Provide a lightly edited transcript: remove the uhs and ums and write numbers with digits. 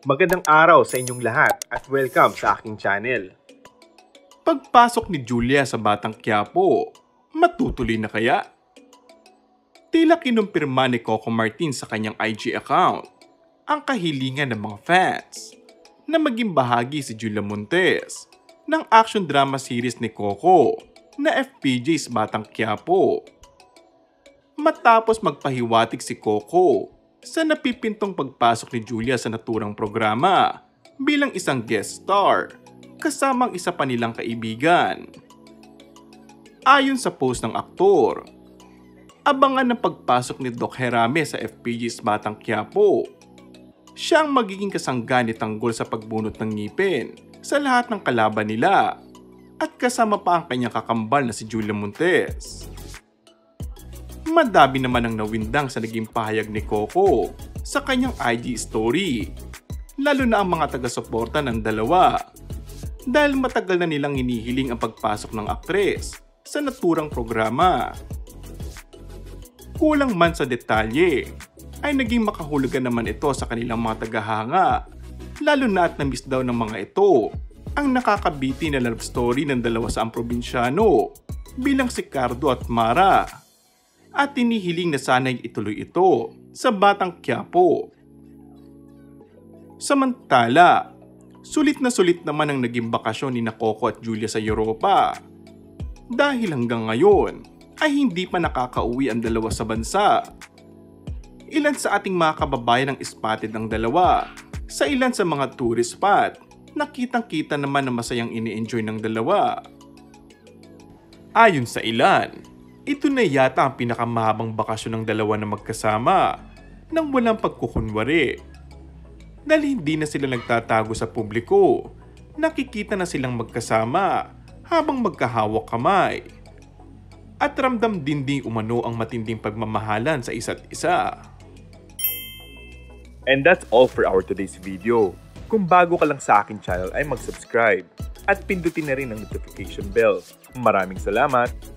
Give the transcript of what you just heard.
Magandang araw sa inyong lahat at welcome sa aking channel. Pagpasok ni Julia sa Batang Quiapo, matutuloy na kaya? Tila kinumpirma ni Coco Martin sa kanyang IG account ang kahilingan ng mga fans na maging bahagi si Julia Montes ng action drama series ni Coco na FPJ's Batang Quiapo. Matapos magpahiwatig si Coco sa napipintong pagpasok ni Julia sa naturang programa bilang isang guest star kasamang isa pa nilang kaibigan. Ayon sa post ng aktor, abangan ng pagpasok ni Doc Herame sa FPJ's Batang Quiapo. Siya ang magiging kasangga ni Tanggol sa pagbunot ng ngipin sa lahat ng kalaban nila at kasama pa ang kanyang kakambal na si Julia Montes. Madami naman ang nawindang sa naging pahayag ni Coco sa kanyang IG story, lalo na ang mga taga-suporta ng dalawa dahil matagal na nilang hinihiling ang pagpasok ng aktres sa naturang programa. Kulang man sa detalye, ay naging makahulugan naman ito sa kanilang mga tagahanga, lalo na at namiss daw ng mga ito ang nakakabiti na love story ng dalawa sa probinsyano bilang si Cardo at Mara. At tinihiling na sana'y ituloy ito sa Batang Quiapo. Samantala, sulit naman ang naging bakasyon ni Coco at Julia sa Europa. Dahil hanggang ngayon ay hindi pa nakakauwi ang dalawa sa bansa. Ilan sa ating mga kababayan ang spotted ang dalawa sa ilan sa mga tourist spot na kitang-kita naman na masayang ini-enjoy ng dalawa. Ayon sa ilan, ito na yata ang pinakamahabang bakasyon ng dalawa na magkasama nang walang pagkukunwari. Dahil hindi na sila nagtatago sa publiko, nakikita na silang magkasama habang magkahawak kamay. At ramdam din umano ang matinding pagmamahalan sa isa't isa. And that's all for our today's video. Kung bago ka lang sa aking channel ay mag-subscribe at pindutin na rin ang notification bell. Maraming salamat!